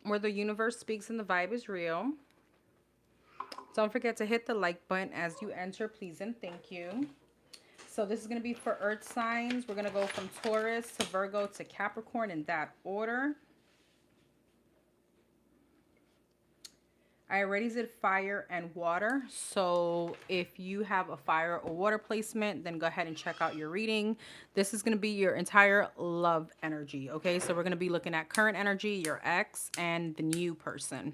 where the universe speaks and the vibe is real. Don't forget to hit the like button as you enter, please and thank you. So this is going to be for earth signs. We're going to go from Taurus to Virgo to Capricorn in that order. I already did fire and water. So if you have a fire or water placement, then go ahead and check out your reading. This is going to be your entire love energy. Okay, so we're going to be looking at current energy, your ex, and the new person.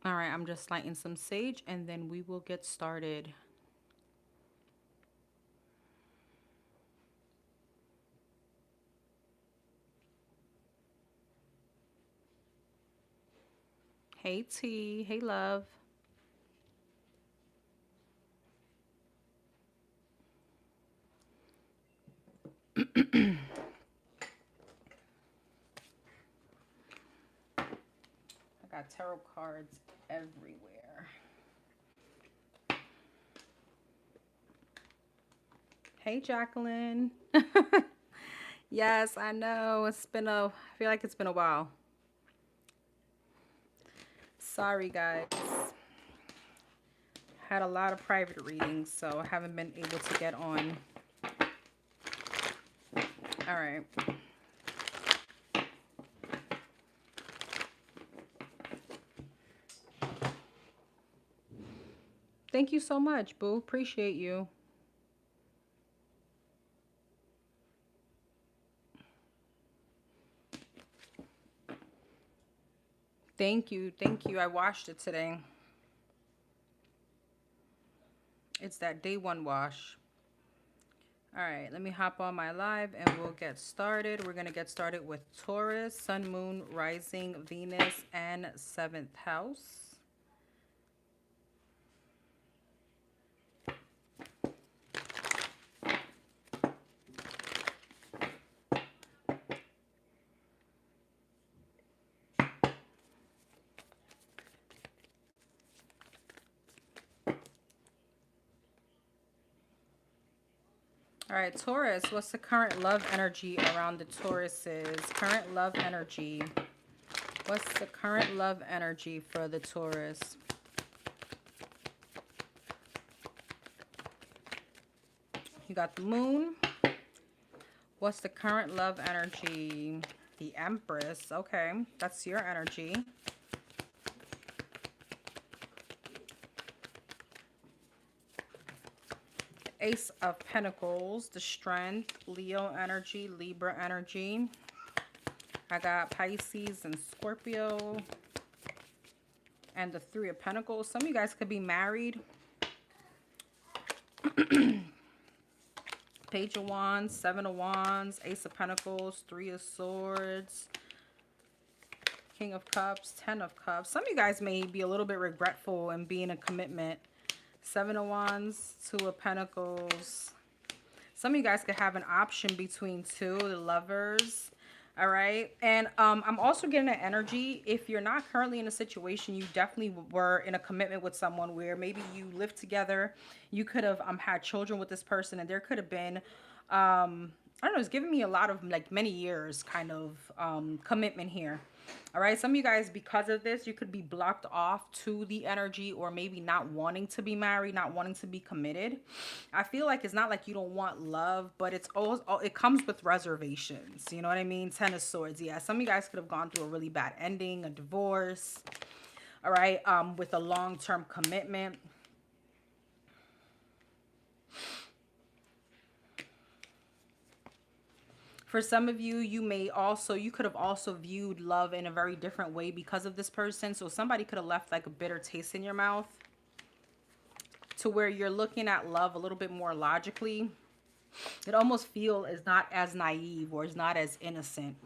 All right, I'm just lighting some sage and then we will get started. Hey T, hey love. I got tarot cards everywhere. Hey Jacqueline. Yes, I know. I feel like it's been a while. Sorry guys. Had a lot of private readings, so I haven't been able to get on. All right. Thank you so much, boo. Appreciate you. Thank you. Thank you. I washed it today. It's that day one wash. All right, let me hop on my live and we'll get started. We're going to get started with Taurus, Sun, Moon, Rising, Venus, and 7th house. All right, Taurus, what's the current love energy around the Tauruses? Current love energy. What's the current love energy for the Taurus? You got the Moon. What's the current love energy? The Empress. Okay, that's your energy. Ace of Pentacles, the Strength, Leo energy, Libra energy. I got Pisces and Scorpio. And the Three of Pentacles. Some of you guys could be married. Page of Wands, Seven of Wands, Ace of Pentacles, Three of Swords, King of Cups, Ten of Cups. Some of you guys may be a little bit regretful in being in a commitment. Seven of Wands, Two of Pentacles. Some of you guys could have an option between two, the Lovers. All right. And I'm also getting an energy. If you're not currently in a situation, you definitely were in a commitment with someone where maybe you lived together. You could have had children with this person, and there could have been, I don't know, it's giving me a lot of like many years kind of commitment here. All right, some of you guys, because of this, you could be blocked off to the energy, or maybe not wanting to be married, not wanting to be committed. I feel like it's not like you don't want love, but it's always, it comes with reservations. You know what I mean? Ten of Swords. Yeah, some of you guys could have gone through a really bad ending, a divorce. All right, with a long-term commitment. For some of you, you could have also viewed love in a very different way because of this person. So somebody could have left like a bitter taste in your mouth, to where you're looking at love a little bit more logically. It almost feels is not as naive, or is not as innocent.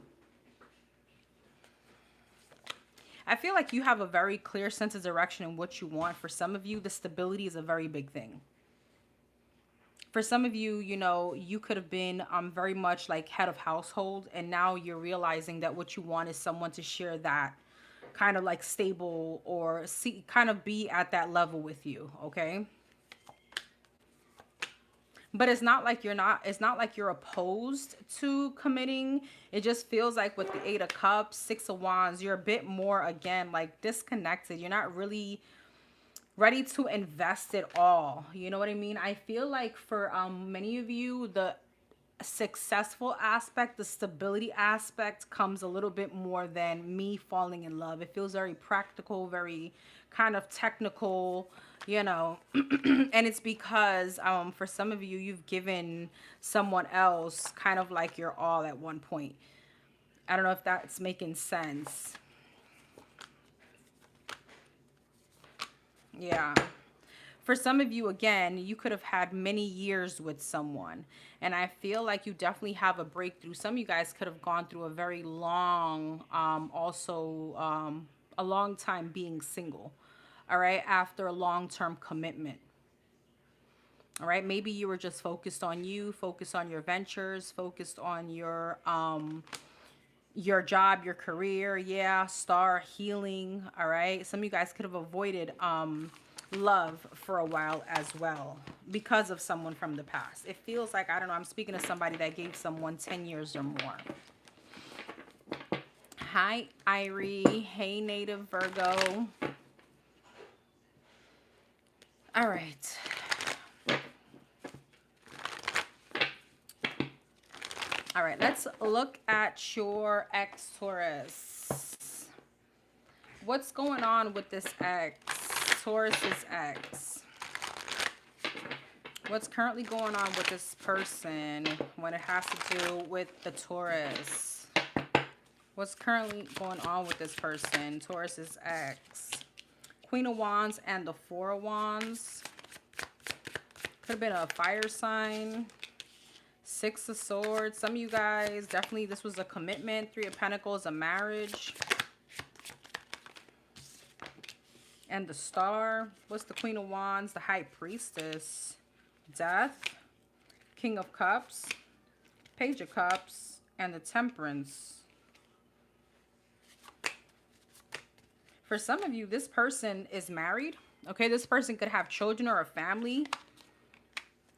I feel like you have a very clear sense of direction in what you want. For some of you, the stability is a very big thing. For some of you, you know, you could have been very much like head of household, and now you're realizing that what you want is someone to share that kind of like stable, or kind of be at that level with you, okay? But it's not like it's not like you're opposed to committing. It just feels like with the 8 of Cups, 6 of Wands, you're a bit more, again, like disconnected. You're not really ready to invest it all. You know what I mean? I feel like for many of you, the successful aspect, the stability aspect comes a little bit more than me falling in love. It feels very practical, very kind of technical, you know. And it's because for some of you, you've given someone else kind of like your all at one point. I don't know if that's making sense. Yeah. For some of you, again, you could have had many years with someone. And I feel like you definitely have a breakthrough. Some of you guys could have gone through a very long, a long time being single. All right. After a long-term commitment. All right. Maybe you were just focused on you, focused on your ventures, focused on your job, your career. Yeah. Star healing. All right. Some of you guys could have avoided, love for a while as well because of someone from the past. It feels like, I don't know, I'm speaking to somebody that gave someone 10 years or more. Hi, Irie. Hey, Native Virgo. All right. All right, let's look at your ex, Taurus. What's going on with this ex? Taurus's ex. What's currently going on with this person when it has to do with the Taurus? What's currently going on with this person? Taurus's ex. Queen of Wands and the 4 of Wands. Could have been a fire sign. 6 of Swords. Some of you guys, definitely this was a commitment. 3 of Pentacles, a marriage. And the Star. What's the Queen of Wands? The High Priestess. Death. King of Cups. Page of Cups. And the Temperance. For some of you, this person is married. Okay, this person could have children or a family.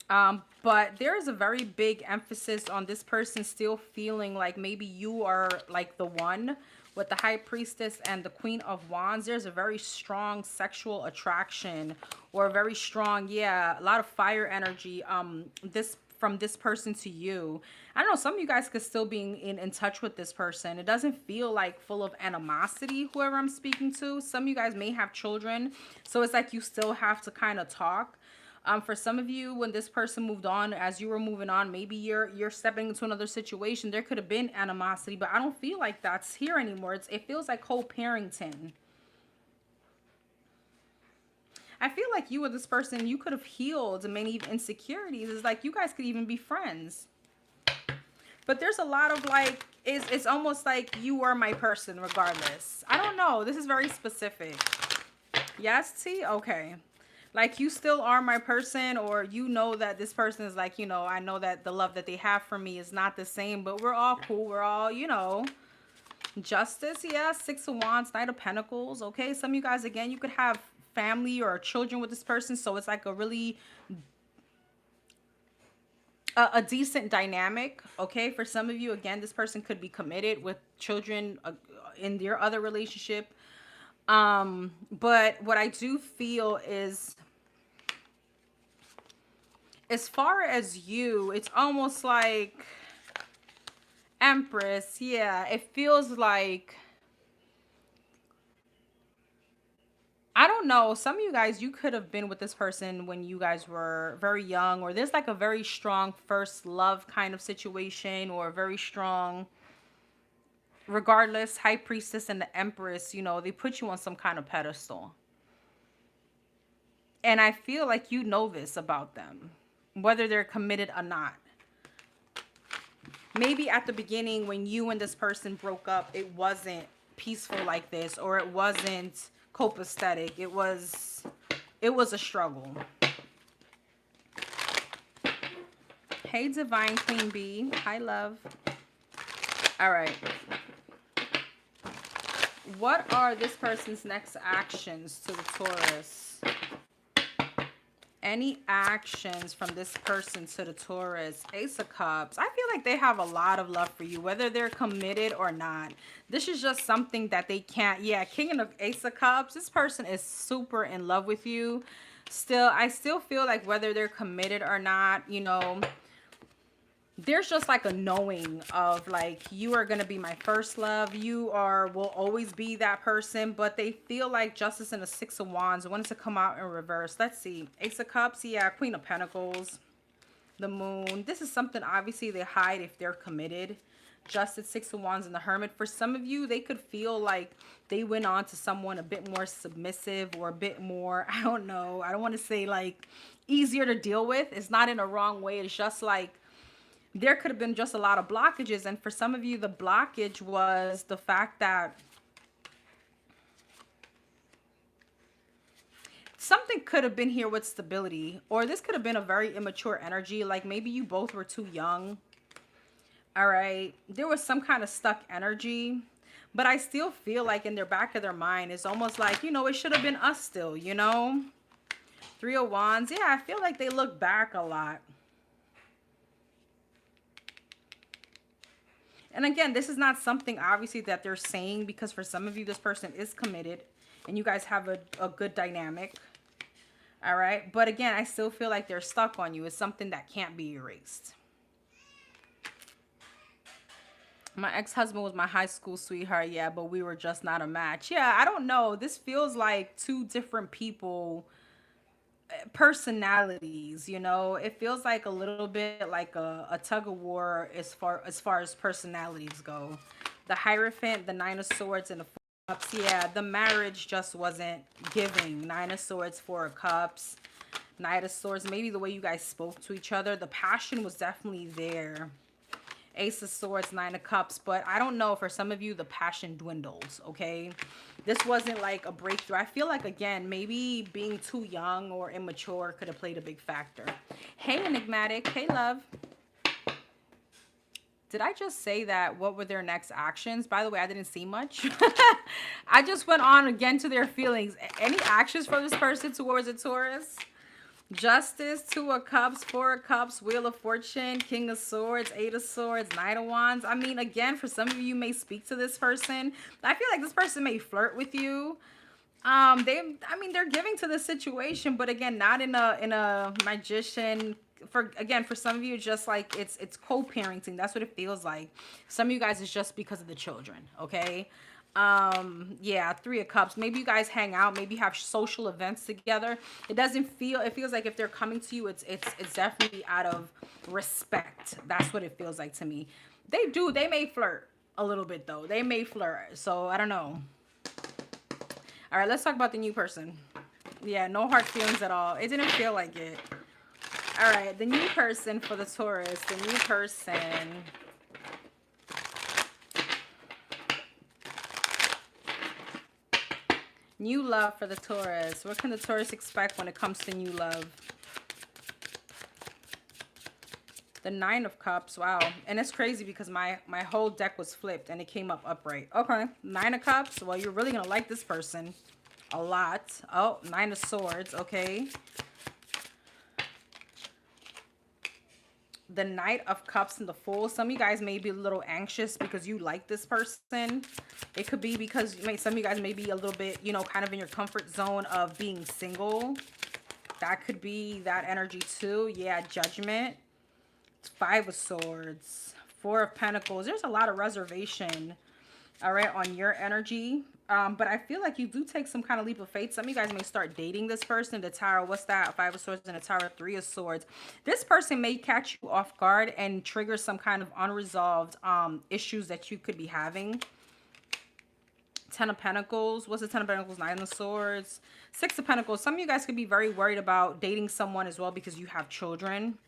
But there is a very big emphasis on this person still feeling like maybe you are like the one. With the High Priestess and the Queen of Wands, there's a very strong sexual attraction or a very strong, yeah, a lot of fire energy from this person to you. I don't know, some of you guys could still be in touch with this person. It doesn't feel like full of animosity, whoever I'm speaking to. Some of you guys may have children, so it's like you still have to kind of talk. For some of you, when this person moved on, as you were moving on, maybe you're stepping into another situation. There could have been animosity, but I don't feel like that's here anymore. It feels like co-parenting. I feel like you and this person, you could have healed many insecurities. It's like you guys could even be friends. But there's a lot of like, it's almost like you are my person regardless. I don't know. This is very specific. Yes, T? Okay. Like you still are my person, or you know that this person is like, you know, I know that the love that they have for me is not the same, but we're all cool. We're all, you know, Justice. Yeah. 6 of Wands, Knight of Pentacles. Okay. Some of you guys, again, you could have family or children with this person. So it's like a really, a decent dynamic. Okay. For some of you, again, this person could be committed with children in their other relationship. But what I do feel is, as far as you, it's almost like Empress. Yeah, it feels like, I don't know, some of you guys, you could have been with this person when you guys were very young, or there's like a very strong first love kind of situation, or a very strong, regardless, High Priestess and the Empress, you know, they put you on some kind of pedestal. And I feel like you know this about them, whether they're committed or not. Maybe at the beginning when you and this person broke up, it wasn't peaceful like this, or it wasn't copacetic. It was a struggle. Hey, Divine Queen Bee. Hi, love. All right. What are this person's next actions to the Taurus? Any actions from this person to the Taurus? Ace of Cups. I feel like they have a lot of love for you, whether they're committed or not. This is just something that they can't. Yeah, King of Ace of Cups. This person is super in love with you. Still, I still feel like whether they're committed or not, you know, there's just like a knowing of like, you are going to be my first love. You will always be that person. But they feel like Justice and the Six of Wands wanted to come out in reverse. Let's see. Ace of Cups. Yeah. Queen of Pentacles. The Moon. This is something obviously they hide if they're committed. Justice, Six of Wands, and the Hermit. For some of you, they could feel like they went on to someone a bit more submissive or a bit more, I don't know. I don't want to say like easier to deal with. It's not in a wrong way. It's just like, there could have been just a lot of blockages. And for some of you, the blockage was the fact that something could have been here with stability, or this could have been a very immature energy. Like maybe you both were too young. All right. There was some kind of stuck energy, but I still feel like in their back of their mind, it's almost like, you know, it should have been us still, you know? Three of Wands. Yeah, I feel like they look back a lot. And again, this is not something obviously that they're saying, because for some of you, this person is committed and you guys have a good dynamic. All right. But again, I still feel like they're stuck on you. It's something that can't be erased. My ex-husband was my high school sweetheart. Yeah, but we were just not a match. Yeah, I don't know. This feels like two different people, personalities, you know. It feels like a little bit like a tug of war as far as personalities go. The Hierophant, the Nine of Swords, and the Four of Cups. Yeah, the marriage just wasn't giving. Nine of Swords, Four of Cups, Knight of Swords. Maybe the way you guys spoke to each other, the passion was definitely there. Ace of Swords, Nine of Cups. But I don't know, for some of you, the passion dwindles, okay? This wasn't like a breakthrough. I feel like, again, maybe being too young or immature could have played a big factor. Hey, Enigmatic. Hey, love. Did I just say that? What were their next actions? By the way, I didn't see much. I just went on again to their feelings. Any actions from this person towards a Taurus? Justice, Two of Cups, Four of Cups, Wheel of Fortune, King of Swords, Eight of Swords, Knight of Wands. I mean, again, for some of you may speak to this person. I feel like this person may flirt with you. I mean, they're giving to the situation, but again, not in a magician. For some of you, just like it's co-parenting. That's what it feels like. Some of you guys, it's just because of the children, okay? Yeah, Three of Cups. Maybe you guys hang out, maybe have social events together. It feels like if they're coming to you, it's definitely out of respect. That's what it feels like to me. They may flirt a little bit though. They may flirt. So I don't know. All right, let's talk about the new person. Yeah, no hard feelings at all. It didn't feel like it. All right, the new person for the Taurus. The new person. New love for the Taurus. What can the Taurus expect when it comes to new love? The Nine of Cups. Wow. And it's crazy because my whole deck was flipped and it came up upright. Okay. Nine of Cups. Well, you're really going to like this person a lot. Oh, Nine of Swords. Okay. The Knight of Cups and the Fool. Some of you guys may be a little anxious because you like this person. It could be because some of you guys may be a little bit, you know, kind of in your comfort zone of being single. That could be that energy too. Yeah, Judgment. Five of Swords. Four of Pentacles. There's a lot of reservation, all right, on your energy. But I feel like you do take some kind of leap of faith. Some of you guys may start dating this person. The Tower, what's that? Five of Swords and the Tower, Three of Swords. This person may catch you off guard and trigger some kind of unresolved issues that you could be having. Ten of Pentacles. What's the Ten of Pentacles? Nine of Swords. Six of Pentacles. Some of you guys could be very worried about dating someone as well because you have children.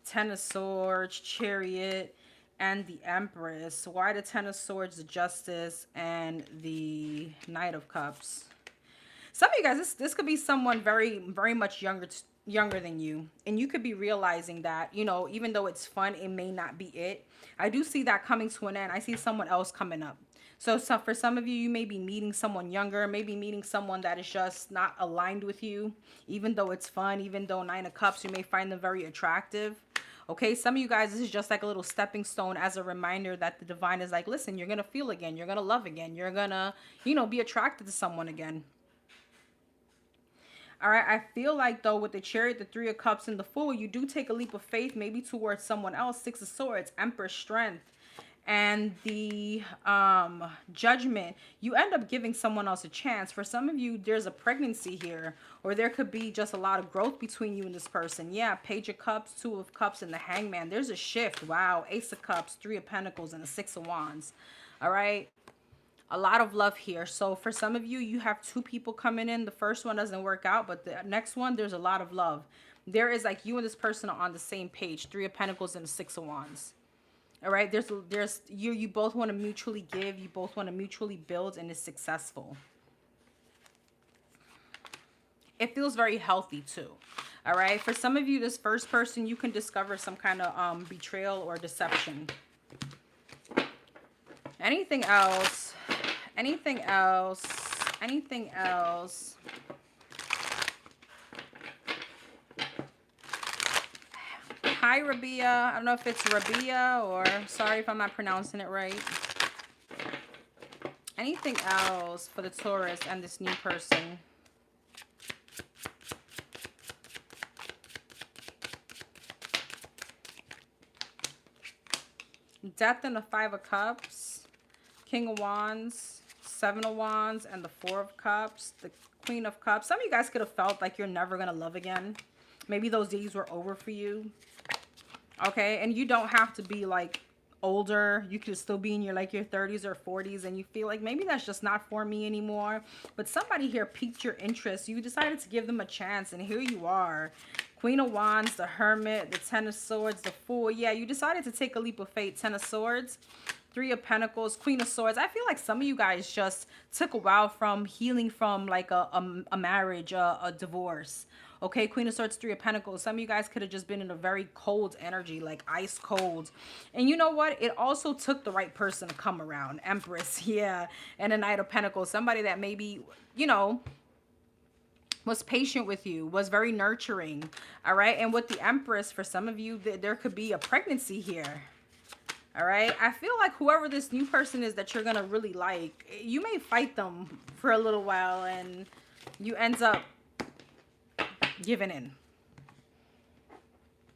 Ten of Swords, Chariot, and the Empress. Why the Ten of Swords, the Justice, and the Knight of Cups? Some of you guys, this could be someone very, very much younger than you. And you could be realizing that, you know, even though it's fun, it may not be it. I do see that coming to an end. I see someone else coming up. So for some of you, you may be meeting someone younger, maybe meeting someone that is just not aligned with you, even though it's fun, even though Nine of Cups, you may find them very attractive. Okay, some of you guys, this is just like a little stepping stone as a reminder that the divine is like, listen, you're going to feel again. You're going to love again. You're going to, you know, be attracted to someone again. All right, I feel like, though, with the Chariot, the Three of Cups, and the Fool, you do take a leap of faith, maybe towards someone else. Six of Swords, Empress, Strength, and the Judgment. You end up giving someone else a chance. For some of you, there's a pregnancy here, or there could be just a lot of growth between you and this person. Yeah, Page of Cups, Two of Cups, and the Hangman. There's a shift. Wow, Ace of Cups, Three of Pentacles, and the Six of Wands. All right. A lot of love here. So for some of you, you have two people coming in. The first one doesn't work out, but the next one, there's a lot of love. There is like you and this person are on the same page. Three of Pentacles and the Six of Wands. All right, there's you both want to mutually give, you both want to mutually build, and it's successful. It feels very healthy too. All right, for some of you, this first person, you can discover some kind of betrayal or deception. Anything else? Anything else? Anything else? Hi, Rabia. I don't know if it's Rabia or sorry if I'm not pronouncing it right. Anything else for the Taurus and this new person? Death and the Five of Cups, King of Wands, Seven of Wands, and the Four of Cups, the Queen of Cups. Some of you guys could have felt like you're never going to love again. Maybe those days were over for you. Okay, and you don't have to be like older. You could still be in your like your 30s or 40s and you feel like maybe that's just not for me anymore. But somebody here piqued your interest. You decided to give them a chance, and here you are. Queen of Wands, the Hermit, the Ten of Swords, the Fool. Yeah, you decided to take a leap of faith. Ten of Swords, Three of Pentacles, Queen of Swords. I feel like some of you guys just took a while from healing from like a marriage, a divorce. Okay, Queen of Swords, Three of Pentacles. Some of you guys could have just been in a very cold energy, like ice cold. And you know what? It also took the right person to come around. Empress, yeah. And a Knight of Pentacles. Somebody that maybe, you know, was patient with you, was very nurturing. All right, and with the Empress, for some of you, there could be a pregnancy here. All right, I feel like whoever this new person is that you're gonna really like, you may fight them for a little while and you end up giving in.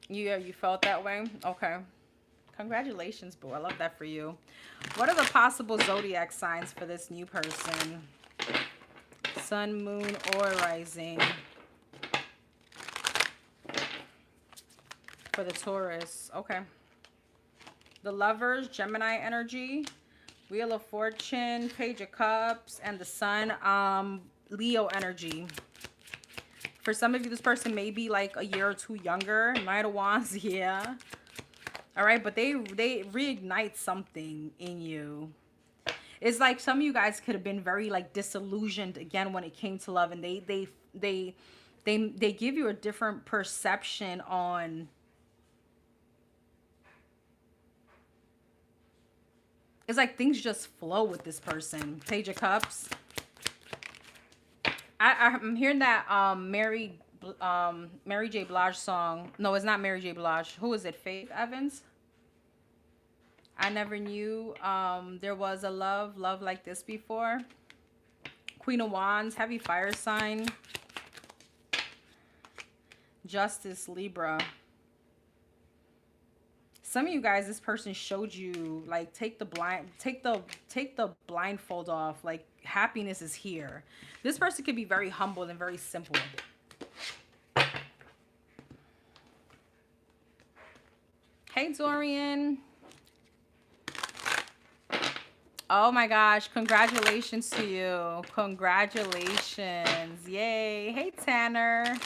You felt that way? Okay, congratulations, boo. I love that for you. What are the possible zodiac signs for this new person? Sun, moon, or rising for the Taurus. Okay. The Lovers, Gemini energy, Wheel of Fortune, Page of Cups, and the Sun, Leo energy. For some of you, this person may be like a year or two younger. Knight of Wands, yeah. All right, but they reignite something in you. It's like some of you guys could have been very like disillusioned again when it came to love, and they give you a different perception on. It's like things just flow with this person. Page of Cups. I'm hearing that Mary J. Blige song. No, it's not Mary J. Blige. Who is it? Faith Evans. I never knew there was a love like this before. Queen of Wands, heavy fire sign. Justice, Libra. Some of you guys, this person showed you like take the blindfold off. Like happiness is here. This person could be very humble and very simple. Hey, Dorian. Oh my gosh, congratulations to you. Congratulations. Yay. Hey, Tanner.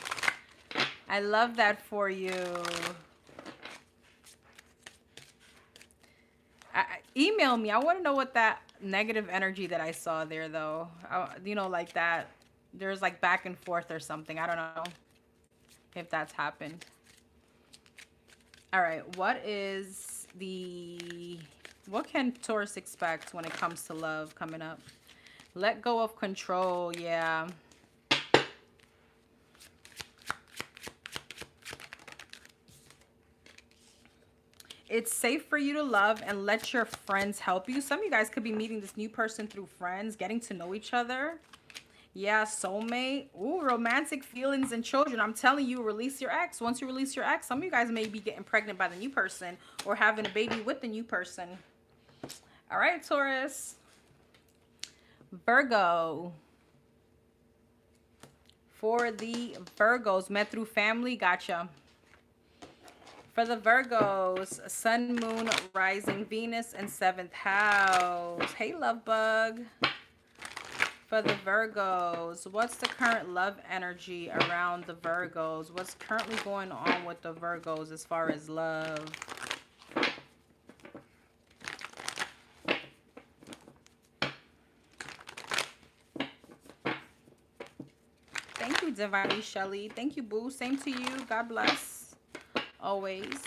I love that for you. Email me. I want to know what that negative energy that I saw there, though. You know, like that. There's like back and forth or something. I don't know if that's happened. All right. What is the What can Taurus expect when it comes to love coming up? Let go of control. Yeah. It's safe for you to love and let your friends help you. Some of you guys could be meeting this new person through friends, getting to know each other. Yeah, soulmate. Ooh, romantic feelings and children. I'm telling you, release your ex. Once you release your ex, some of you guys may be getting pregnant by the new person or having a baby with the new person. All right, Taurus. Virgo. For the Virgos, met through family. Gotcha. For the Virgos, Sun, Moon, Rising, Venus, and 7th house. Hey, love bug. For the Virgos, what's the current love energy around the Virgos? What's currently going on with the Virgos as far as love? Thank you, Divinely Shelly. Thank you, boo. Same to you. God bless. Always.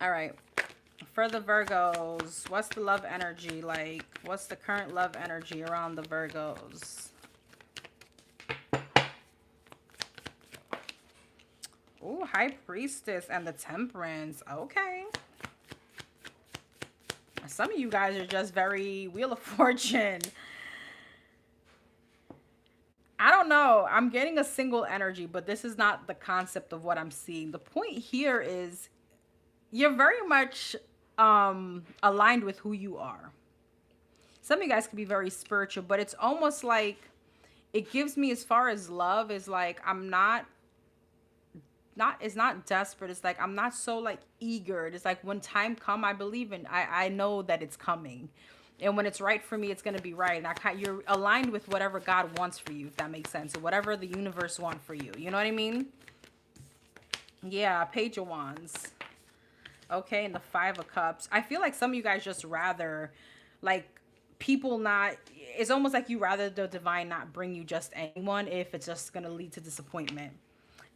All right. For the Virgos, what's the love energy like? What's the current love energy around the Virgos? Ooh, High Priestess and the Temperance. Okay. Some of you guys are just very Wheel of Fortune. I don't know. I'm getting a single energy, but this is not the concept of what I'm seeing. The point here is you're very much aligned with who you are. Some of you guys could be very spiritual, but it's almost like it gives me, as far as love, is like I'm not it's not desperate. It's like I'm not so like eager. It's like when time come, I believe in, I know that it's coming, and when it's right for me, it's gonna be right. And you're aligned with whatever God wants for you, if that makes sense, or whatever the universe wants for you. You know what I mean? Yeah, Page of Wands. Okay, and the 5 of Cups. I feel like some of you guys just rather, like, people not, it's almost like you rather the divine not bring you just anyone if it's just gonna lead to disappointment.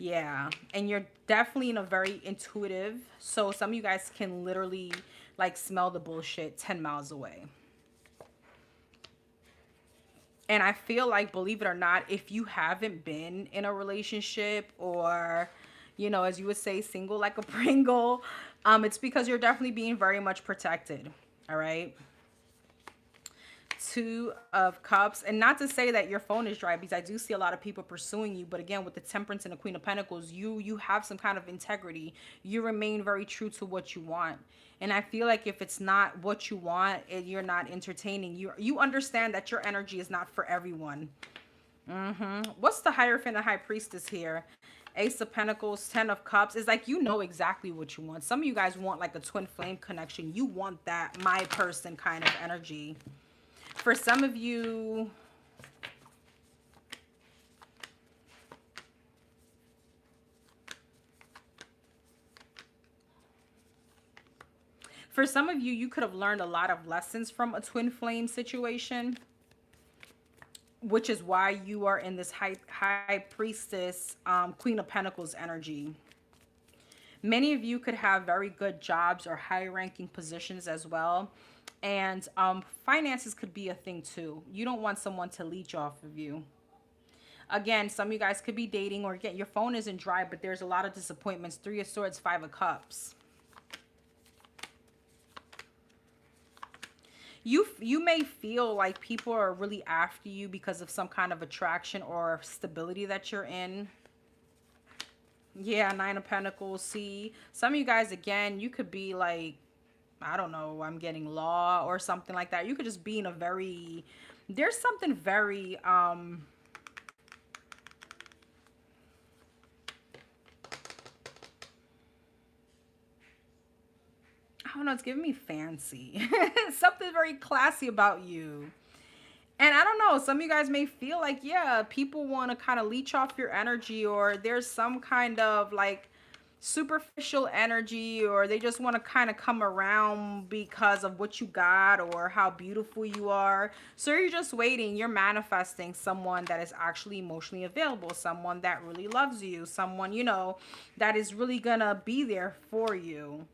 Yeah, and you're definitely in a very intuitive, so some of you guys can literally like smell the bullshit 10 miles away. And I feel like, believe it or not, if you haven't been in a relationship, or, you know, as you would say, single like a Pringle, it's because you're definitely being very much protected. All right. 2 of Cups. And not to say that your phone is dry, because I do see a lot of people pursuing you, but again, with the Temperance and the Queen of Pentacles, you have some kind of integrity. You remain very true to what you want. And I feel like if it's not what you want, you're not entertaining. You understand that your energy is not for everyone. What's the Hierophant and High Priestess here? Ace of Pentacles, 10 of Cups. It's like you know exactly what you want. Some of you guys want like a twin flame connection. You want that my person kind of energy. For some of you, you could have learned a lot of lessons from a twin flame situation, which is why you are in this high priestess, Queen of Pentacles energy. Many of you could have very good jobs or high ranking positions as well. And finances could be a thing too. You don't want someone to leech off of you. Again, some of you guys could be dating, or again, your phone isn't dry, but there's a lot of disappointments. 3 of Swords, 5 of Cups. You may feel like people are really after you because of some kind of attraction or stability that you're in. Yeah, 9 of Pentacles. See, some of you guys, again, you could be like, I don't know, I'm getting law or something like that. You could just be in a very, there's something very, I don't know, it's giving me fancy. Something very classy about you. And I don't know, some of you guys may feel like, yeah, people want to kind of leech off your energy, or there's some kind of like superficial energy, or they just want to kind of come around because of what you got or how beautiful you are. So you're just waiting. You're manifesting someone that is actually emotionally available, someone that really loves you, someone, you know, that is really gonna be there for you.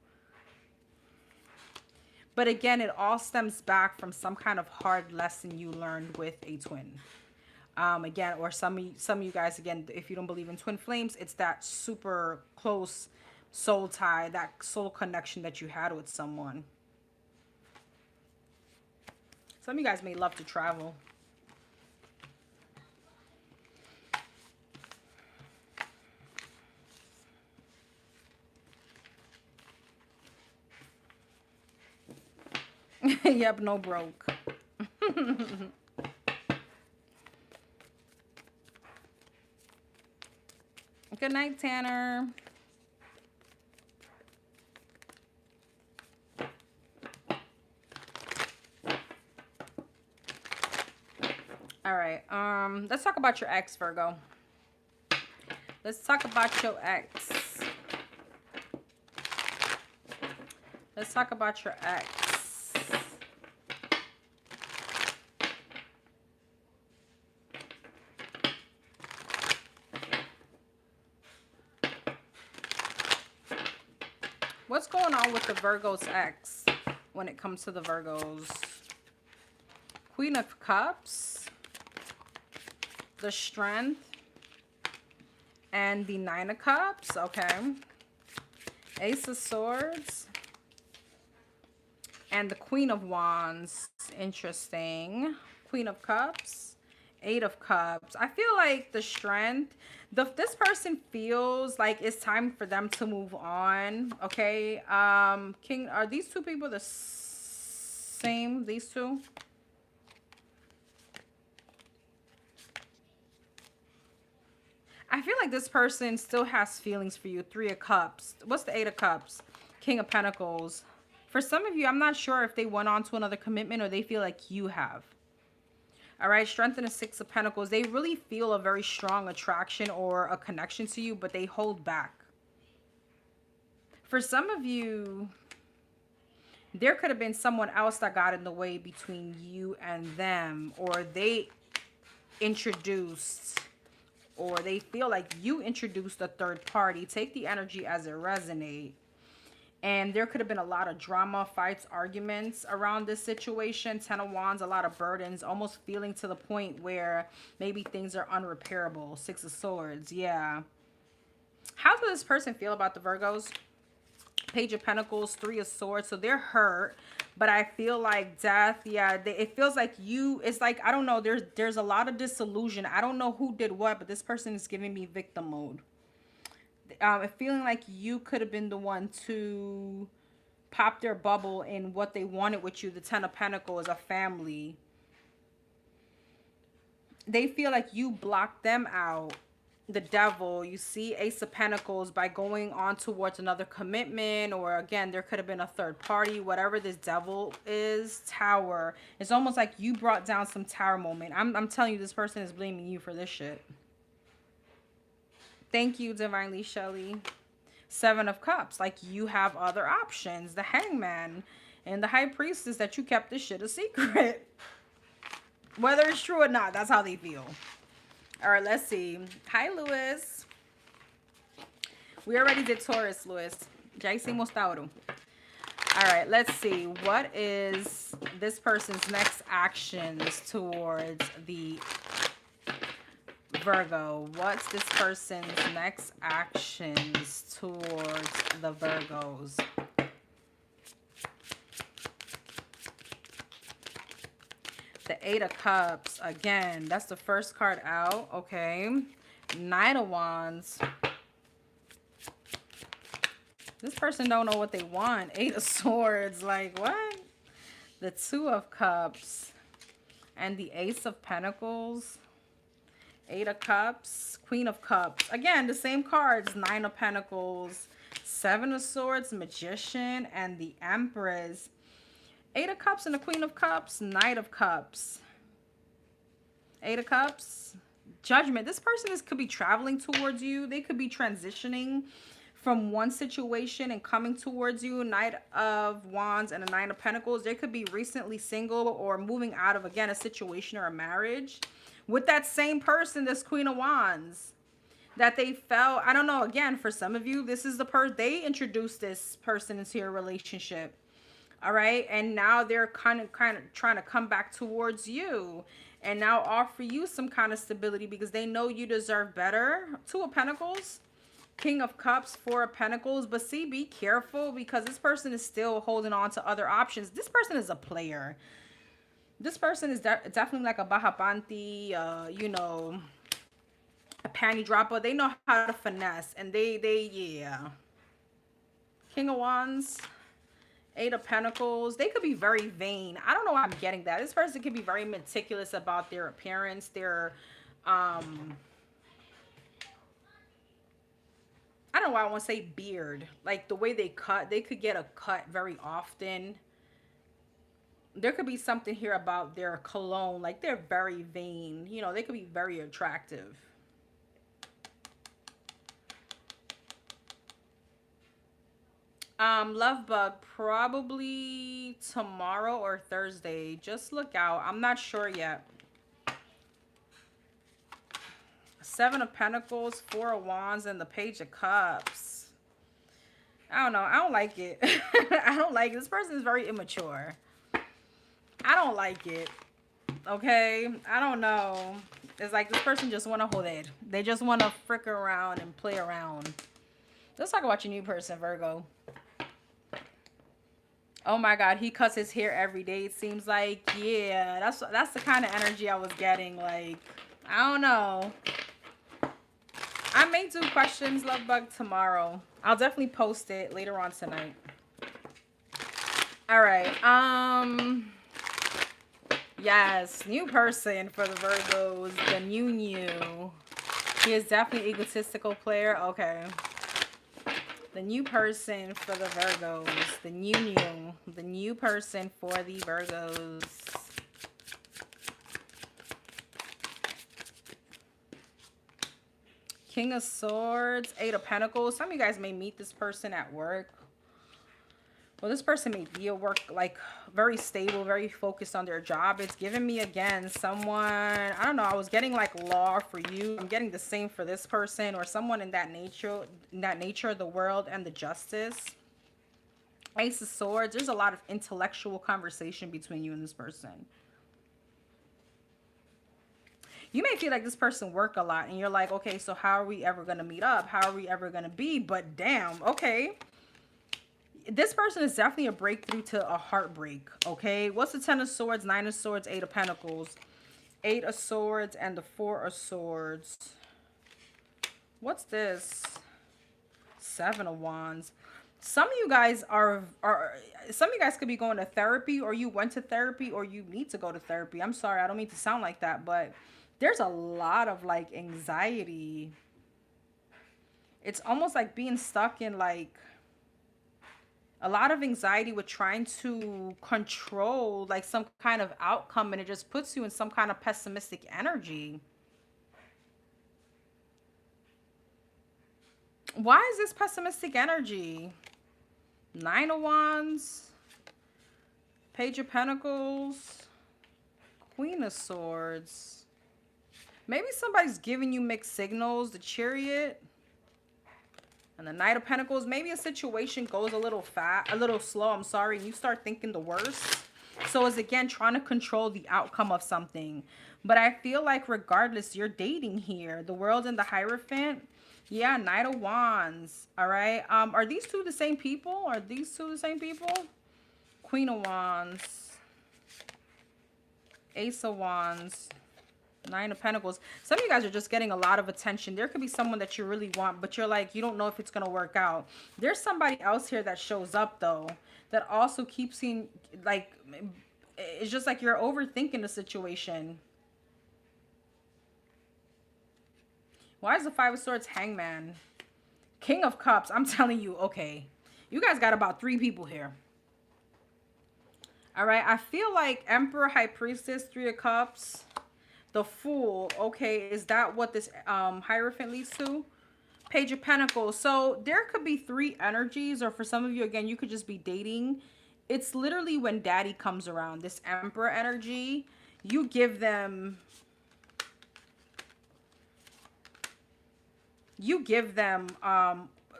But again, it all stems back from some kind of hard lesson you learned with a twin. Again, or some of you guys, again, if you don't believe in twin flames, it's that super close soul tie, that soul connection that you had with someone. Some of you guys may love to travel. Yep, no broke. Good night, Tanner. All right. Let's talk about your ex, Virgo. Let's talk about your ex. Let's talk about your ex. What's going on with the Virgo's ex when it comes to the Virgos? Queen of Cups, the Strength, and the Nine of Cups. Okay. Ace of Swords, and the Queen of Wands. Interesting. Queen of Cups, Eight of Cups. I feel like the Strength, this person feels like it's time for them to move on. Okay. King, are these two people the same? These two? I feel like this person still has feelings for you. Three of Cups. What's the Eight of Cups? King of Pentacles. For some of you, I'm not sure if they went on to another commitment or they feel like you have. All right, Strength and the Six of Pentacles. They really feel a very strong attraction or a connection to you, but they hold back. For some of you, there could have been someone else that got in the way between you and them, or they introduced, or they feel like you introduced a third party. Take the energy as it resonates. And there could have been a lot of drama, fights, arguments around this situation. Ten of Wands, a lot of burdens, almost feeling to the point where maybe things are unrepairable. Six of Swords, yeah. How does this person feel about the Virgos? Page of Pentacles, Three of Swords. So they're hurt, but I feel like death. Yeah, it feels like you, it's like, I don't know, there's a lot of disillusion. I don't know who did what, but this person is giving me victim mode. Feeling like you could have been the one to pop their bubble in what they wanted with you. The Ten of Pentacles, a family. They feel like you blocked them out. The Devil, you see, Ace of Pentacles, by going on towards another commitment, or again, there could have been a third party, whatever this Devil is. Tower. It's almost like you brought down some Tower moment. I'm telling you, this person is blaming you for this shit. Thank you, Divinely Shelley. Seven of Cups, like you have other options. The Hangman and the High Priestess, that you kept this shit a secret. Whether it's true or not, that's how they feel. All right, let's see. Hi, Lewis. We already did Taurus, Lewis. Já hicimos Tauro. All right, let's see. What is this person's next actions towards the Virgo? What's this person's next actions towards the Virgos? The Eight of Cups. Again, that's the first card out. Okay. Nine of Wands. This person don't know what they want. Eight of Swords. Like, what? The Two of Cups. And the Ace of Pentacles. Eight of Cups. Queen of Cups. Again, the same cards. Nine of Pentacles. Seven of Swords. Magician. And the Empress. Eight of Cups and the Queen of Cups. Knight of Cups. Eight of Cups. Judgment. This person could be traveling towards you. They could be transitioning from one situation and coming towards you. Knight of Wands and a Nine of Pentacles. They could be recently single or moving out of, again, a situation or a marriage with that same person, this Queen of Wands, that they felt, I don't know, again, for some of you, this is the person, they introduced this person into your relationship. All right. And now they're kind of trying to come back towards you and now offer you some kind of stability because they know you deserve better. Two of Pentacles, King of Cups, Four of Pentacles. But see, be careful because this person is still holding on to other options. This person is a player. This person is definitely like a Bahapanti, you know, a panty dropper. They know how to finesse, and yeah. King of Wands, Eight of Pentacles. They could be very vain. I don't know why I'm getting that. This person could be very meticulous about their appearance, their I don't know why I want to say beard. Like the way they cut, they could get a cut very often. There could be something here about their cologne. Like they're very vain. You know, they could be very attractive. Love bug, probably tomorrow or Thursday. Just look out. I'm not sure yet. Seven of Pentacles, Four of Wands, and the Page of Cups. I don't know. I don't like it. I don't like it. This person is very immature. I don't like it. Okay? I don't know. It's like this person just want to hold it. They just want to frick around and play around. Let's talk about your new person, Virgo. Oh my God, he cuts his hair every day. It seems like, yeah, that's the kind of energy I was getting. Like, I don't know. I may do questions, love bug, tomorrow. I'll definitely post it later on tonight. All right. Yes, new person for the Virgos. The new. He is definitely an egotistical player. Okay. The new person for the Virgos. The new person for the Virgos. King of Swords, Eight of Pentacles. Some of you guys may meet this person at work. Well, this person may be at work, like, very stable, very focused on their job. It's giving me, again, someone, I don't know, I was getting, like, law for you. I'm getting the same for this person or someone in that nature, the world and the justice. Ace of Swords. There's a lot of intellectual conversation between you and this person. You may feel like this person work a lot and you're like, okay, so how are we ever going to meet up? How are we ever going to be? But damn, okay. This person is definitely a breakthrough to a heartbreak, okay? What's the Ten of Swords, Nine of Swords, Eight of Pentacles? Eight of Swords and the Four of Swords. What's this? Seven of Wands. Some of you guys some of you guys could be going to therapy, or you went to therapy, or you need to go to therapy. I'm sorry, I don't mean to sound like that, but there's a lot of, like, anxiety. It's almost like being stuck in, like, a lot of anxiety with trying to control, like, some kind of outcome, and it just puts you in some kind of pessimistic energy. Why is this pessimistic energy? Nine of Wands, Page of Pentacles, Queen of Swords. Maybe somebody's giving you mixed signals. The Chariot and the Knight of Pentacles. Maybe a situation goes a little slow, I'm sorry, and you start thinking the worst. So it's, again, trying to control the outcome of something. But I feel like regardless, you're dating here. The World and the Hierophant. Yeah, Knight of Wands. All right. Are these two the same people? Are these two the same people? Queen of Wands. Ace of Wands. Nine of Pentacles. Some of you guys are just getting a lot of attention. There could be someone that you really want, but you're like, you don't know if it's going to work out. There's somebody else here that shows up, though, that also keeps seeing, like, it's just like you're overthinking the situation. Why is the Five of Swords Hangman? King of Cups. I'm telling you, okay. You guys got about 3 people here. All right. I feel like Emperor, High Priestess, Three of Cups. The Fool. Okay. Is that what this Hierophant leads to? Page of Pentacles. So there could be 3 energies, or for some of you, again, you could just be dating. It's literally when daddy comes around, this Emperor energy, you give them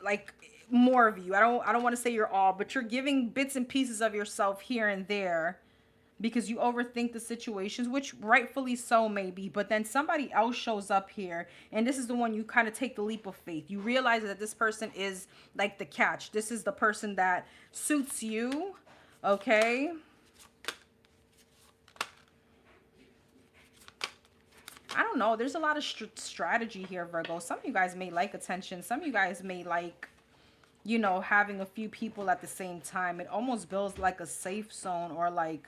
like more of you. I don't want to say you're all, but you're giving bits and pieces of yourself here and there because you overthink the situations, which rightfully so maybe, but then somebody else shows up here, and this is the one you kind of take the leap of faith. You realize that this person is like the catch. This is the person that suits you, okay? I don't know. There's a lot of strategy here, Virgo. Some of you guys may like attention. Some of you guys may like, you know, having a few people at the same time. It almost builds like a safe zone, or like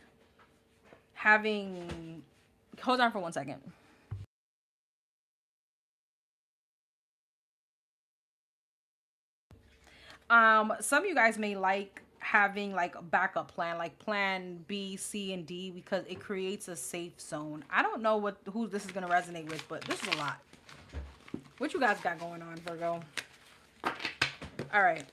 having, hold on for 1 second. Some of you guys may like having like a backup plan, like plan B, C, and D, because it creates a safe zone. I don't know who this is going to resonate with, but this is a lot. What you guys got going on, Virgo? All right.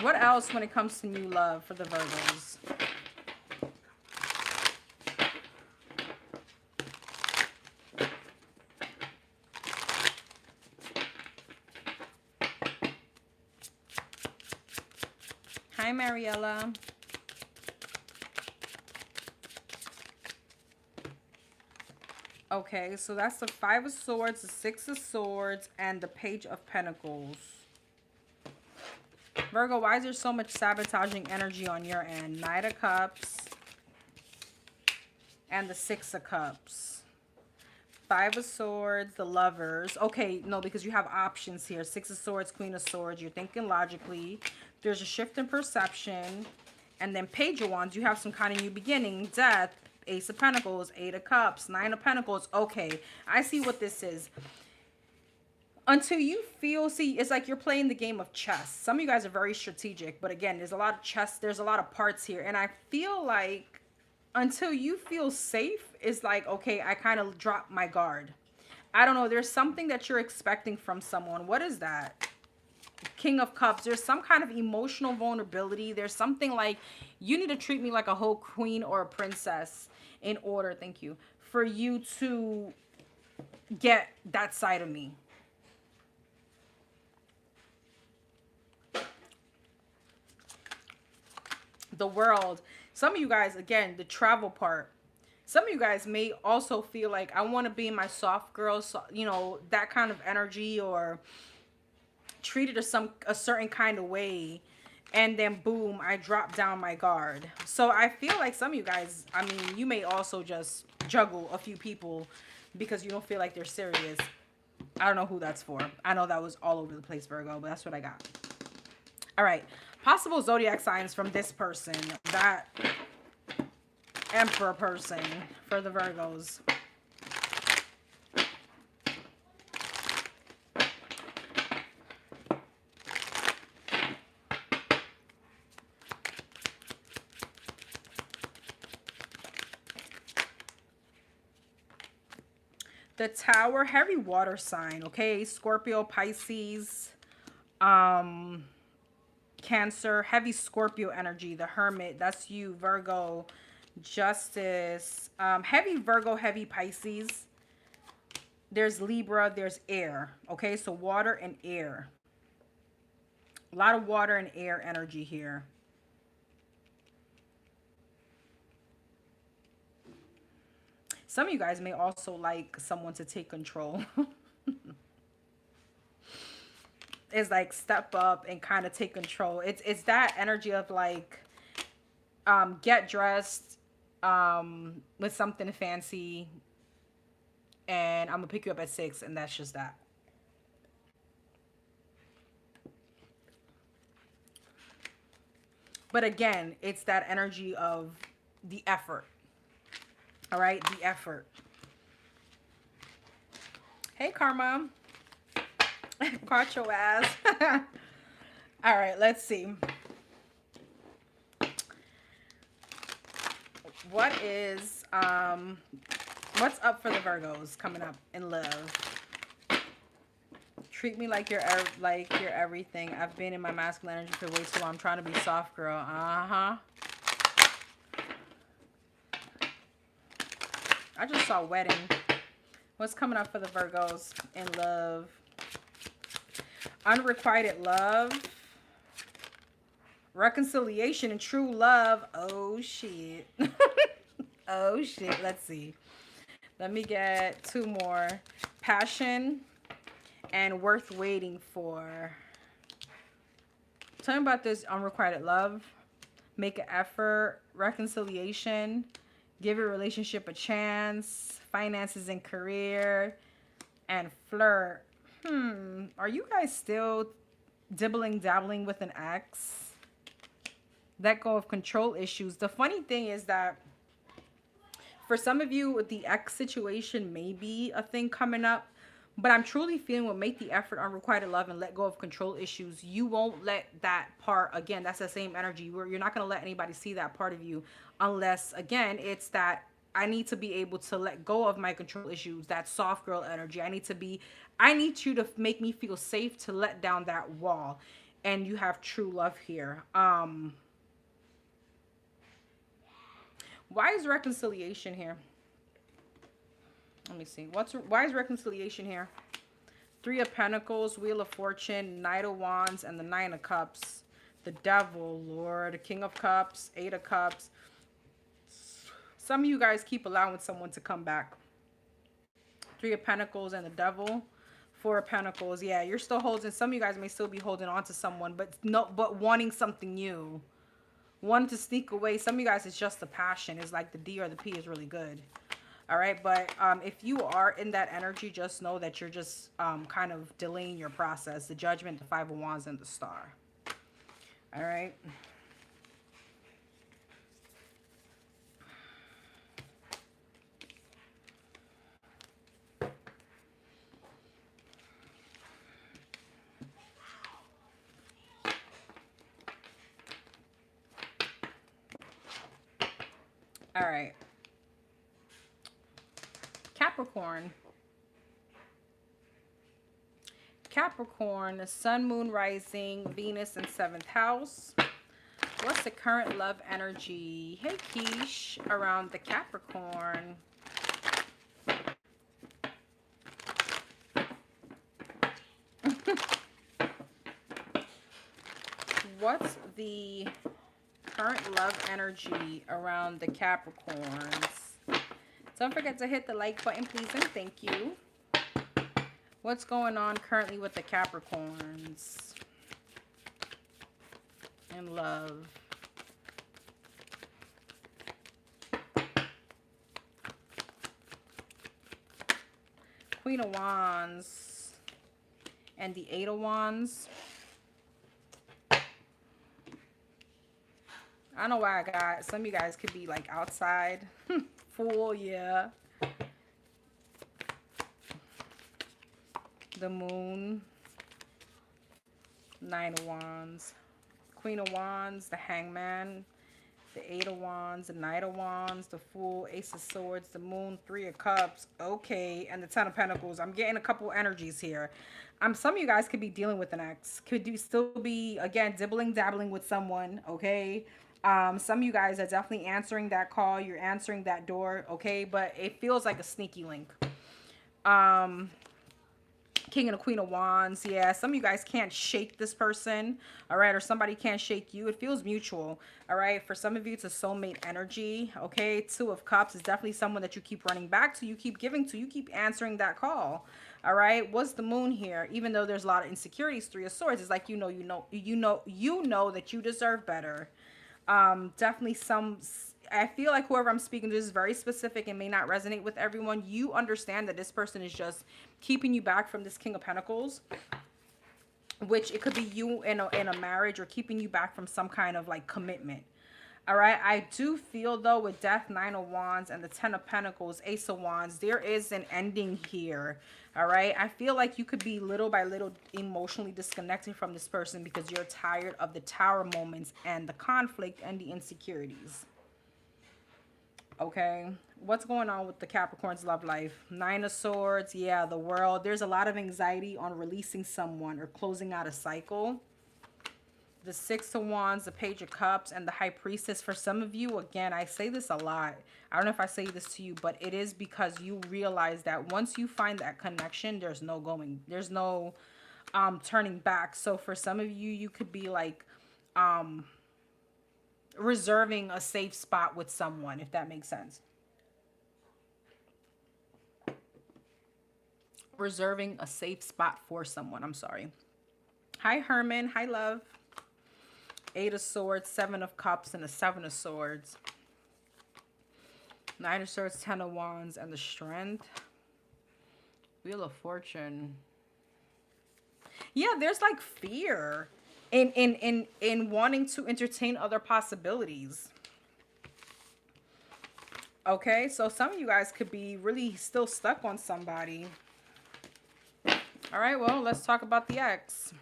What else when it comes to new love for the Virgos? Hi, Mariella. Okay, so that's the 5 of Swords, the 6 of Swords, and the Page of Pentacles. Virgo, why is there so much sabotaging energy on your end? Knight of Cups and the 6 of Cups. 5 of Swords, the Lovers. Okay, no, because you have options here. 6 of Swords, Queen of Swords. You're thinking logically. There's a shift in perception. And then Page of Wands, you have some kind of new beginning. Death, Ace of Pentacles, 8 of Cups, 9 of Pentacles. Okay, I see what this is. Until you feel, see, it's like you're playing the game of chess. Some of you guys are very strategic, but again, there's a lot of chess, there's a lot of parts here. And I feel like until you feel safe, it's like, okay, I kind of drop my guard. I don't know, there's something that you're expecting from someone. What is that? King of Cups. There's some kind of emotional vulnerability. There's something like, you need to treat me like a whole queen or a princess in order, thank you, for you to get that side of me. The World. Some of you guys, again, the travel part. Some of you guys may also feel like, I want to be my soft girl, so, you know, that kind of energy, or treated a certain kind of way, and then boom, I drop down my guard. So I feel like some of you guys, I mean, you may also just juggle a few people because you don't feel like they're serious. I don't know who that's for. I know that was all over the place, Virgo, but that's what I got. All right. Possible zodiac signs from this person, that Emperor person for the Virgos. The Tower, heavy water sign, okay? Scorpio, Pisces, Cancer, heavy Scorpio energy. The Hermit, that's you. Virgo, Justice, heavy Virgo, heavy Pisces. There's Libra, there's air, okay? So water and air. A lot of water and air energy here. Some of you guys may also like someone to take control. It's like step up and kind of take control. It's that energy of like, get dressed with something fancy, and I'm gonna pick you up at 6, and that's just that. But again, it's that energy of the effort. All right, the effort. Hey, Karma. Caught your ass. All right, let's see. What is, what's up for the Virgos coming up in love? Treat me like you're everything. I've been in my masculine energy for way too long. I'm trying to be soft, girl. Uh-huh. I just saw wedding. What's coming up for the Virgos in love? Unrequited love. Reconciliation and true love. Oh, shit. Oh, shit. Let's see. Let me get two more. Passion and worth waiting for. Tell me about this unrequited love. Make an effort. Reconciliation. Give your relationship a chance. Finances and career. And flirt. Are you guys still dabbling with an ex? Let go of control issues. The funny thing is that for some of you, the ex situation may be a thing coming up, but I'm truly feeling will make the effort, unrequited love, and let go of control issues. You won't let that part, again, that's the same energy where you're not going to let anybody see that part of you unless, again, it's that I need to be able to let go of my control issues, that soft girl energy. I need you to make me feel safe to let down that wall. And you have true love here. Why is reconciliation here? Let me see. Why is reconciliation here? Three of Pentacles, Wheel of Fortune, Knight of Wands, and the Nine of Cups. The Devil, Lord, King of Cups, Eight of Cups. Some of you guys keep allowing someone to come back. Three of Pentacles and the Devil. Four of Pentacles. Yeah, you're still holding. Some of you guys may still be holding on to someone, but wanting something new. Wanting to sneak away. Some of you guys, it's just the passion. It's like the D or the P is really good. All right, but if you are in that energy, just know that you're just kind of delaying your process. The Judgment, the Five of Wands, and the Star. All right. All right. Capricorn. Capricorn, Sun, Moon, Rising, Venus in 7th house. What's the current love energy? Hey, Keish, around the Capricorn. What's the current love energy around the Capricorns? Don't forget to hit the like button, please, and thank you. What's going on currently with the Capricorns in love? Queen of Wands and the Eight of Wands. I don't know why I got, some of you guys could be like outside. Fool, yeah. The Moon. Nine of Wands. Queen of Wands, the Hangman. The Eight of Wands, the Knight of Wands, the Fool, Ace of Swords, the Moon, Three of Cups. Okay, and the Ten of Pentacles. I'm getting a couple energies here. Some of you guys could be dealing with an ex. Could you still be, again, dabbling with someone, okay? Some of you guys are definitely answering that call. You're answering that door, okay? But it feels like a sneaky link. King and the Queen of Wands. Yeah, some of you guys can't shake this person, all right? Or somebody can't shake you. It feels mutual, all right? For some of you, it's a soulmate energy, okay? Two of Cups is definitely someone that you keep running back to, you keep giving to, you keep answering that call, all right? What's the Moon here? Even though there's a lot of insecurities, Three of Swords, it's like you know that you deserve better. Definitely I feel like whoever I'm speaking to is very specific and may not resonate with everyone. You understand that this person is just keeping you back from this King of Pentacles, which it could be you in a marriage, or keeping you back from some kind of like commitment. All right. I do feel though with Death, Nine of Wands, and the Ten of Pentacles, Ace of Wands, there is an ending here. All right. I feel like you could be little by little emotionally disconnected from this person because you're tired of the Tower moments and the conflict and the insecurities. Okay, what's going on with the Capricorn's love life? Nine of Swords, yeah, the world. There's a lot of anxiety on releasing someone or closing out a cycle. The Six of Wands, the Page of Cups, and the High Priestess. For some of you, again, I say this a lot. I don't know if I say this to you, but it is because you realize that once you find that connection, there's no turning back. So for some of you, you could be like reserving a safe spot with someone, if that makes sense. Reserving a safe spot for someone. I'm sorry. Hi, Herman. Hi, love. Eight of Swords, Seven of Cups, and the Seven of Swords. Nine of Swords, Ten of Wands, and the Strength. Wheel of Fortune. Yeah, there's like fear in wanting to entertain other possibilities. Okay, so some of you guys could be really still stuck on somebody. All right, well, let's talk about the ex.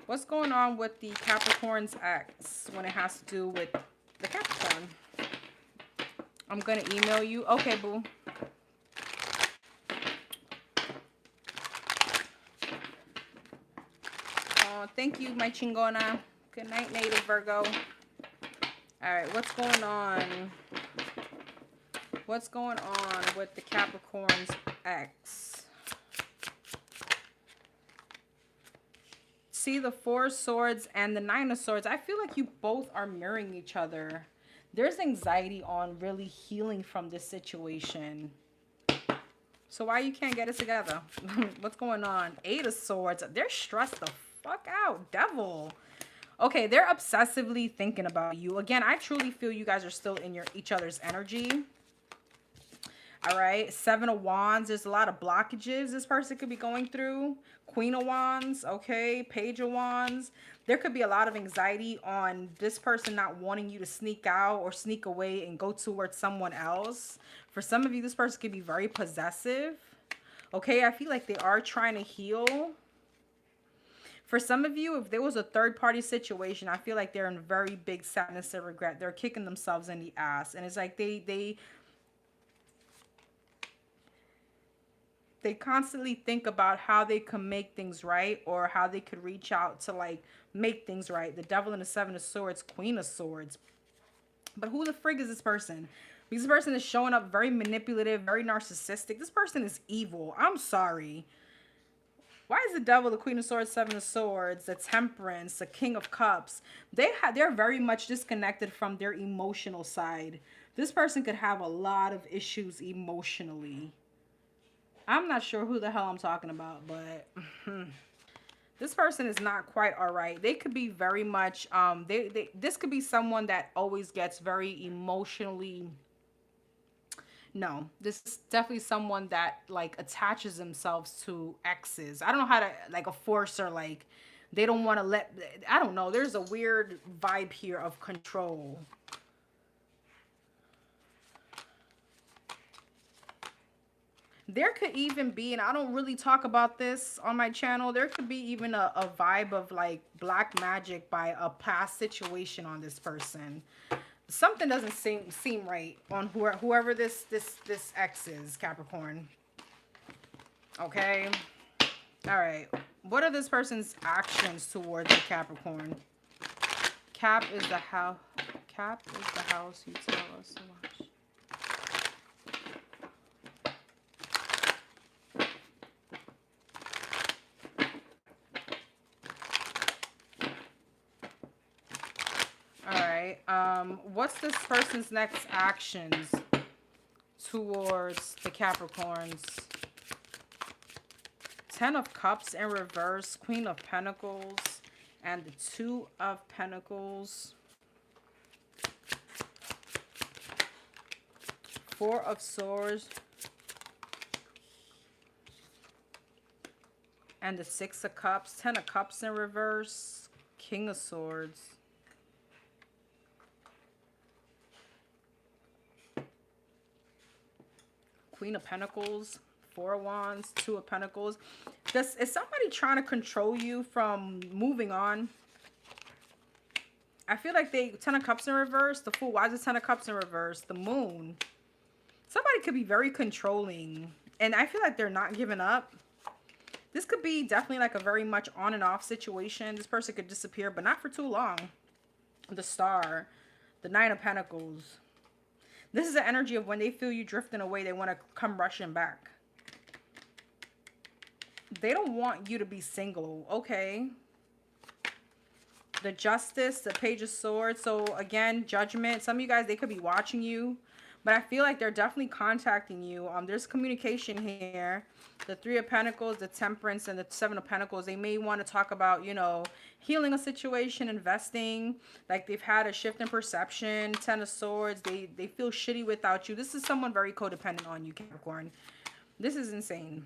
What's going on with the Capricorn's ex when it has to do with the Capricorn? I'm going to email you. Okay, boo. Thank you, my chingona. Good night, native Virgo. All right, what's going on? What's going on with the Capricorn's ex? See the Four of Swords and the Nine of Swords. I feel like you both are mirroring each other. There's anxiety on really healing from this situation. So why you can't get it together? What's going on? Eight of Swords. They're stressed the fuck out. Devil. Okay, they're obsessively thinking about you. Again, I truly feel you guys are still in each other's energy. All right, Seven of Wands. There's a lot of blockages this person could be going through. Queen of Wands, okay. Page of Wands. There could be a lot of anxiety on this person not wanting you to sneak out or sneak away and go towards someone else. For some of you, this person could be very possessive. Okay, I feel like they are trying to heal. For some of you, if there was a third-party situation, I feel like they're in very big sadness and regret. They're kicking themselves in the ass. And it's like they constantly think about how they can make things right or how they could reach out to like make things right. The Devil and the Seven of Swords, Queen of Swords. But who the frig is this person? Because this person is showing up very manipulative, very narcissistic. This person is evil. I'm sorry. Why is the Devil, the Queen of Swords, Seven of Swords, the Temperance, the King of Cups? They're very much disconnected from their emotional side. This person could have a lot of issues emotionally. I'm not sure who the hell I'm talking about, but this person is not quite all right. They could be very much, this could be someone that always gets very emotionally. No, this is definitely someone that like attaches themselves to exes. I don't know how to, like a force or like, they don't want to let, I don't know. There's a weird vibe here of control. There could even be, and I don't really talk about this on my channel, there could be even a vibe of like black magic by a past situation on this person. Something doesn't seem right on whoever this ex is, Capricorn. Okay. All right. What are this person's actions towards the Capricorn? Cap is the house. Cap is the house you tell us to watch. What's this person's next actions towards the Capricorns? Ten of Cups in reverse, Queen of Pentacles, and the Two of Pentacles. Four of Swords. And the Six of Cups. Ten of Cups in reverse, King of Swords. Queen of Pentacles, Four of Wands, Two of Pentacles. Is somebody trying to control you from moving on? I feel like they, 10 of Cups in reverse, the Fool. Why is it 10 of Cups in reverse? The Moon. Somebody could be very controlling. And I feel like they're not giving up. This could be definitely like a very much on and off situation. This person could disappear, but not for too long. The Star. The Nine of Pentacles. This is the energy of when they feel you drifting away, they want to come rushing back. They don't want you to be single. Okay. The Justice, the Page of Swords. So again, Judgment. Some of you guys, they could be watching you, but I feel like they're definitely contacting you. There's communication here. The Three of Pentacles, the Temperance, and the Seven of Pentacles. They may want to talk about, you know, healing a situation, investing. Like they've had a shift in perception. Ten of Swords. They feel shitty without you. This is someone very codependent on you, Capricorn. This is insane.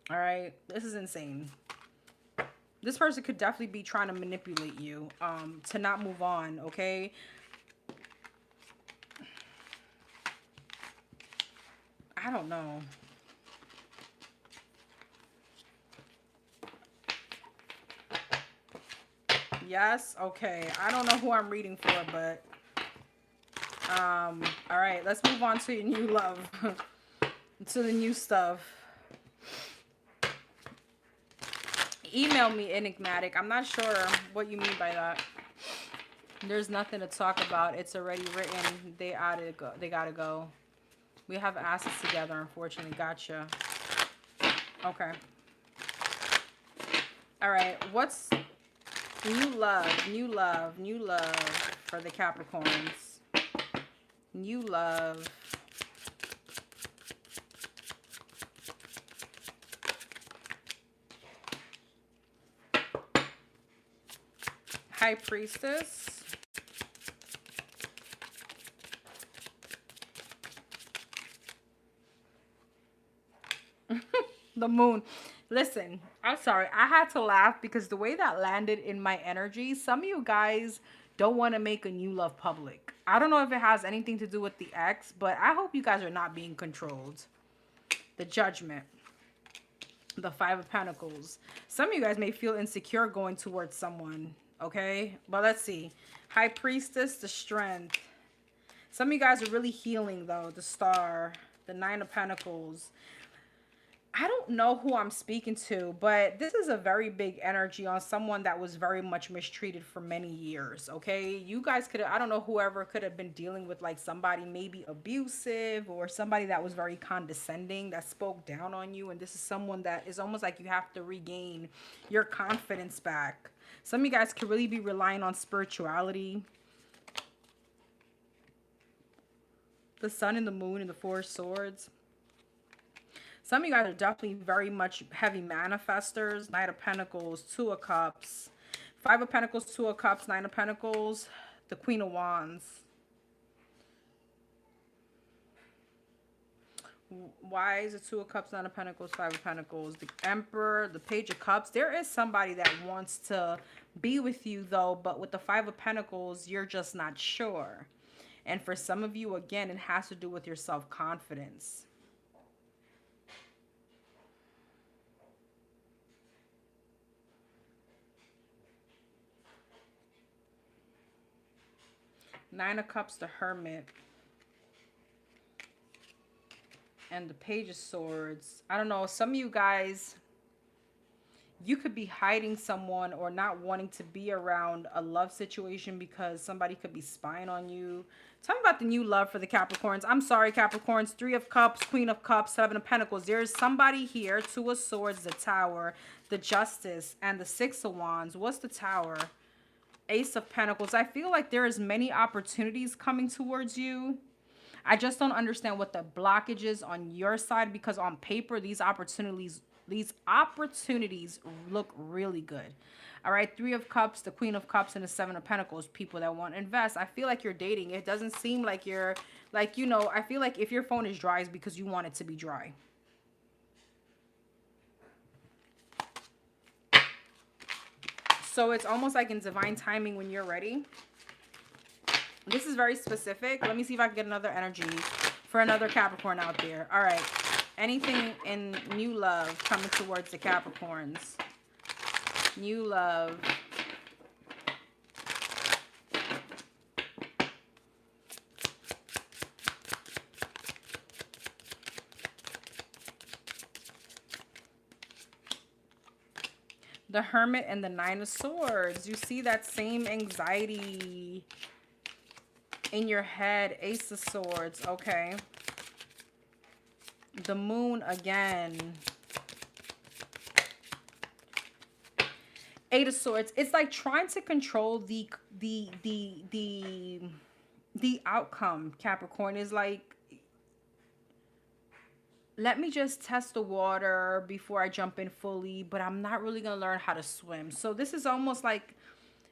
All right. This is insane. This person could definitely be trying to manipulate you to not move on, okay? I don't know. Yes? Okay. I don't know who I'm reading for, but... all right. Let's move on to your new love. To the new stuff. Email me, enigmatic. I'm not sure what you mean by that. There's nothing to talk about. It's already written. They gotta go. We have assets together, unfortunately. Gotcha. Okay. All right. What's new love? New love. New love for the Capricorns. New love. High Priestess. The Moon. Listen, I'm sorry. I had to laugh because the way that landed in my energy, some of you guys don't want to make a new love public. I don't know if it has anything to do with the ex, but I hope you guys are not being controlled. The Judgment. The Five of Pentacles. Some of you guys may feel insecure going towards someone. Okay, but let's see. High Priestess, the Strength. Some of you guys are really healing though. The Star, the Nine of Pentacles. I don't know who I'm speaking to, but this is a very big energy on someone that was very much mistreated for many years. Okay, you guys could have, I don't know, whoever could have been dealing with like somebody maybe abusive or somebody that was very condescending, that spoke down on you. And this is someone that is almost like you have to regain your confidence back. Some of you guys could really be relying on spirituality. The Sun and the Moon and the Four of Swords. Some of you guys are definitely very much heavy manifestors. Knight of Pentacles, Two of Cups, Five of Pentacles, Two of Cups, Nine of Pentacles, the Queen of Wands. Why is it Two of Cups, Nine of Pentacles, Five of Pentacles, the Emperor, the Page of Cups? There is somebody that wants to be with you though, but with the Five of Pentacles, you're just not sure. And for some of you, again, it has to do with your self-confidence. Nine of Cups, the Hermit. And the Page of Swords. I don't know. Some of you guys, you could be hiding someone or not wanting to be around a love situation because somebody could be spying on you. Tell me about the new love for the Capricorns. I'm sorry, Capricorns. Three of Cups, Queen of Cups, Seven of Pentacles. There's somebody here. Two of Swords, the Tower, the Justice, and the Six of Wands. What's the Tower? Ace of Pentacles. I feel like there is many opportunities coming towards you. I just don't understand what the blockage is on your side, because on paper, these opportunities look really good. All right. Three of Cups, the Queen of Cups, and the Seven of Pentacles. People that want to invest. I feel like you're dating. It doesn't seem like you're like, you know, I feel like if your phone is dry, it's because you want it to be dry. So it's almost like in divine timing when you're ready. This is very specific. Let me see if I can get another energy for another Capricorn out there. All right. Anything in new love coming towards the Capricorns. New love. The Hermit and the Nine of Swords. You see that same anxiety in your head. Ace of Swords. Okay. The Moon again. Eight of Swords. It's like trying to control the outcome, Capricorn. Is like, let me just test the water before I jump in fully, but I'm not really going to learn how to swim. So this is almost like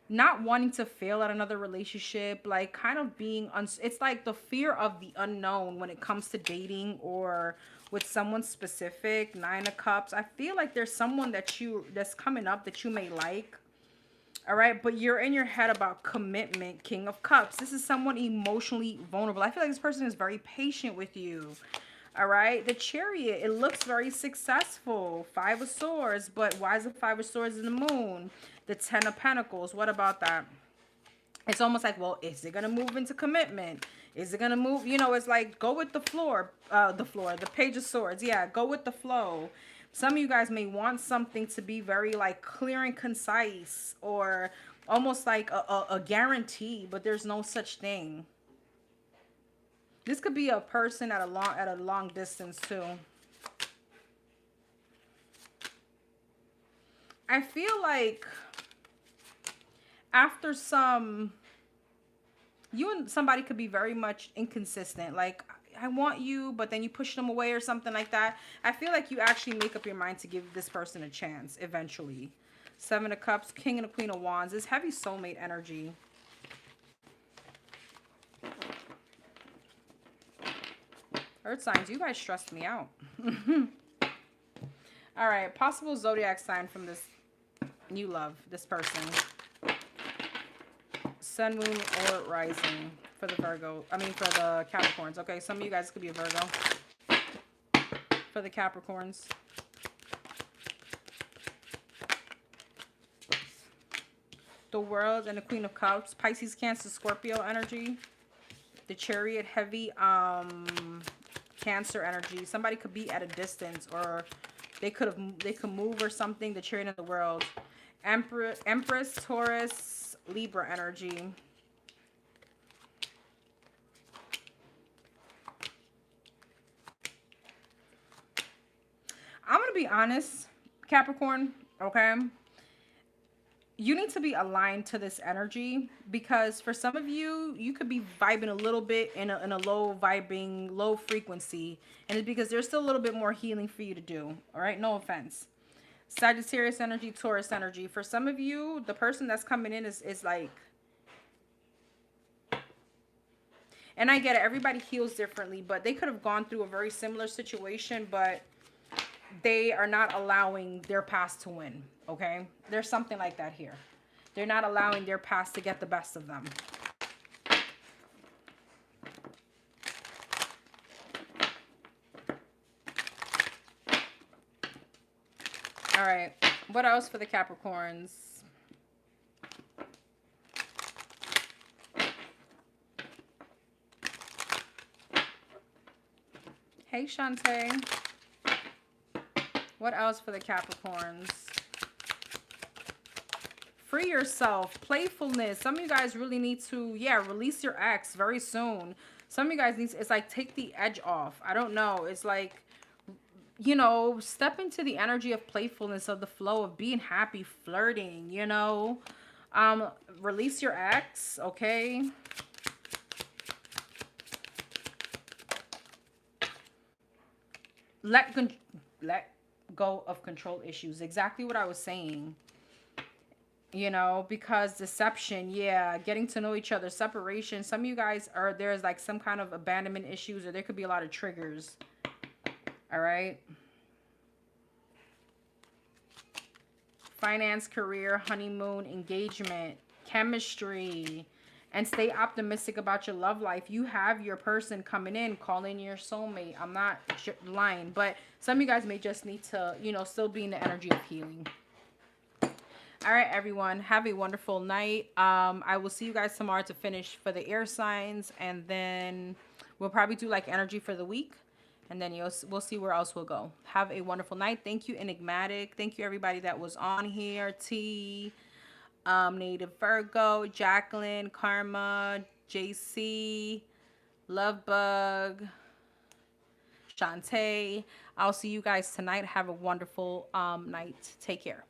not wanting to fail at another relationship, like kind of being, it's like the fear of the unknown when it comes to dating or with someone specific. Nine of Cups. I feel like there's someone that's coming up that you may like. All right, but you're in your head about commitment. King of Cups. This is someone emotionally vulnerable. I feel like this person is very patient with you. All right, the Chariot, it looks very successful. Five of Swords, but why is the Five of Swords in the Moon? The Ten of Pentacles, what about that? It's almost like, well, is it going to move into commitment? Is it going to move? You know, it's like, go with the the Page of Swords. Yeah, go with the flow. Some of you guys may want something to be very like clear and concise, or almost like a guarantee, but there's no such thing. This could be a person at a long distance too. I feel like after you and somebody could be very much inconsistent. Like, I want you, but then you push them away or something like that. I feel like you actually make up your mind to give this person a chance eventually. Seven of Cups, King and the Queen of Wands. This heavy soulmate energy. Earth signs, you guys stressed me out. All right, possible zodiac sign from this you love, this person. Sun, moon, or rising for the Virgo. I mean, for the Capricorns. Okay, some of you guys could be a Virgo. For the Capricorns. The World and the Queen of Cups. Pisces, Cancer, Scorpio energy. The Chariot, heavy Cancer energy. Somebody could be at a distance, or they could move or something. The Chariot of the World. Empress, Taurus, Libra energy. I'm going to be honest, Capricorn, okay? You need to be aligned to this energy, because for some of you, you could be vibing a little bit in a low vibing, low frequency. And it's because there's still a little bit more healing for you to do. All right? No offense. Sagittarius energy, Taurus energy. For some of you, the person that's coming in is like, and I get it, everybody heals differently, but they could have gone through a very similar situation, but they are not allowing their past to win, okay? There's something like that here. They're not allowing their past to get the best of them. All right, what else for the Capricorns? Hey, Shantae. What else for the Capricorns? Free yourself. Playfulness. Some of you guys really need to, yeah, release your ex very soon. Some of you guys need to, it's like, take the edge off. I don't know. It's like, you know, step into the energy of playfulness, of the flow of being happy, flirting, you know. Release your ex, okay? Let go of control issues. Exactly what I was saying. You know, because deception, yeah, getting to know each other, separation. Some of you guys there's like some kind of abandonment issues, or there could be a lot of triggers. All right. Finance, career, honeymoon, engagement, chemistry, and stay optimistic about your love life. You have your person coming in, calling your soulmate. I'm not lying, but some of you guys may just need to, you know, still be in the energy of healing. All right, everyone, have a wonderful night. I will see you guys tomorrow to finish for the air signs, and then we'll probably do like energy for the week, And then we'll see where else we'll go. Have a wonderful night. Thank you, Enigmatic. Thank you, everybody that was on here. T, Native Virgo, Jacqueline, Karma, JC, Lovebug, Shantae. I'll see you guys tonight. Have a wonderful night. Take care.